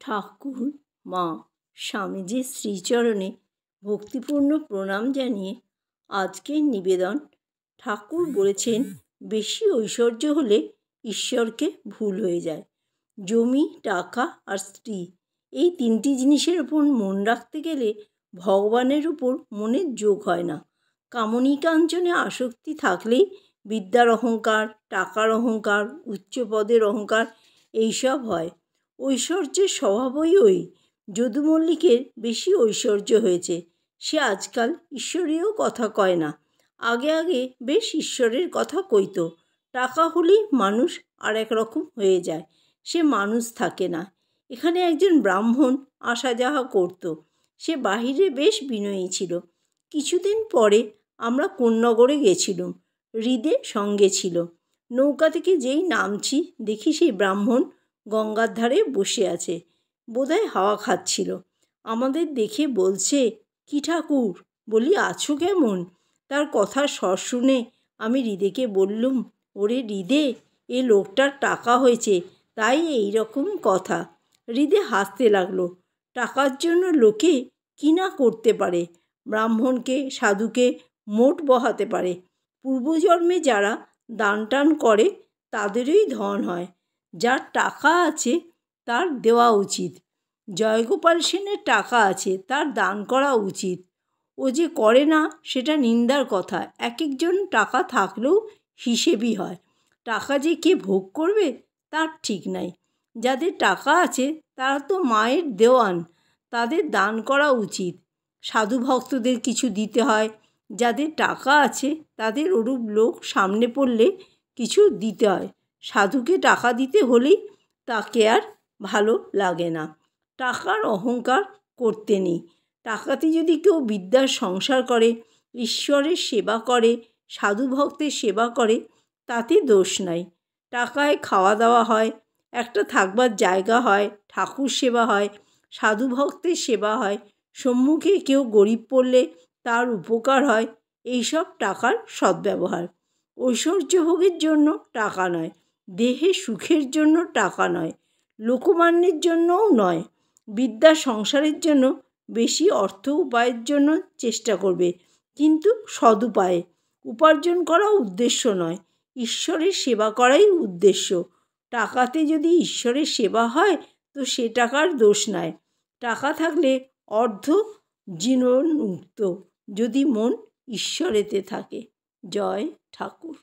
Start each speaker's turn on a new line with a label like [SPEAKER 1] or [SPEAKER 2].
[SPEAKER 1] ঠাকুর মা স্বামীজির শ্রীচরণে ভক্তিপূর্ণ প্রণাম জানিয়ে আজকের নিবেদন। ঠাকুর বলেছেন, বেশি ঐশ্বর্য হলে ঈশ্বরকে ভুল হয়ে যায়। জমি, টাকা আর স্ত্রী, এই তিনটি জিনিসের উপর মন রাখতে গেলে ভগবানের উপর মনের যোগ হয় না। কামনী কাঞ্চনে আসক্তি থাকলেই বিদ্যার অহংকার, টাকার অহংকার, উচ্চ পদের অহংকার এইসব হয়। ঐশ্বর্যের স্বভাবই ওই। যদু মল্লিকের বেশি ঐশ্বর্য হয়েছে। সে আজকাল ঈশ্বরীয় কথা কয় না। আগে আগে বেশ ঈশ্বরের কথা কইত। টাকা হলেই মানুষ আর এক রকম হয়ে যায়, সে মানুষ থাকে না। এখানে একজন ব্রাহ্মণ আসা যাওয়া করত। সে বাহিরে বেশ বিনয়ী ছিল। কিছুদিন পরে আমরা কোন্নগরে গেছিলুম। হৃদে সঙ্গে ছিল। নৌকা থেকে যেই নামছি দেখি সেই ব্রাহ্মণ গঙ্গার ধারে বসে আছে, বোধহয় হাওয়া খাচ্ছিল। আমাদের দেখে বলছে, কি ঠাকুর? বলি, আছো কেমন? তার কথার স্বর শুনে আমি হৃদেকে বললুম, ওরে হৃদে, এ লোকটার টাকা হয়েছে, তাই এই রকম কথা। হৃদে হাসতে লাগলো। টাকার জন্য লোকে কি না করতে পারে। ব্রাহ্মণকে, সাধুকে মোট বহাতে পারে। পূর্বজন্মে যারা দান টান করে তাদেরই ধন হয়। যার টাকা আছে তার দেওয়া উচিত। জয়গোপাল সেনের টাকা আছে, তার দান করা উচিত। ও যে করে না সেটা নিন্দার কথা। এক একজন টাকা থাকলেও হিসেবই হয়। টাকা যে কে ভোগ করবে তার ঠিক নাই। যাদের টাকা আছে তারা তো মায়ের দেওয়ান, তাদের দান করা উচিত। সাধু ভক্তদের কিছু দিতে হয়। যাদের টাকা আছে তাদের ওরূপ লোক সামনে পড়লে কিছু দিতে হয়। সাধুকে টাকা দিতে হলেই তাকে আর ভালো লাগে না। টাকার অহংকার করতে নেই। টাকাতে যদি কেউ বিদ্যার সংসার করে, ঈশ্বরের সেবা করে, সাধু ভক্তের সেবা করে, তাতে দোষ নাই। টাকায় খাওয়া দাওয়া হয়, একটা থাকবার জায়গা হয়, ঠাকুর সেবা হয়, সাধু ভক্তের সেবা হয়, সম্মুখে কেউ গরিব পড়লে তার উপকার হয়। এইসব টাকার সদ্ব্যবহার। ঐশ্বর্য ভোগের জন্য টাকা নয়, দেহের সুখের জন্য টাকা নয়, লোকমান্যের জন্যও নয়। বিদ্যা সংসারের জন্য বেশি অর্থ উপায়ের জন্য চেষ্টা করবে, কিন্তু সদুপায়ে। উপার্জন করা উদ্দেশ্য নয়, ঈশ্বরের সেবা করাই উদ্দেশ্য। টাকাতে যদি ঈশ্বরের সেবা হয় তো সে টাকার দোষ নাই। টাকা থাকলে অর্ধ জীবন মুক্ত, যদি মন ঈশ্বরেতে থাকে। জয় ঠাকুর।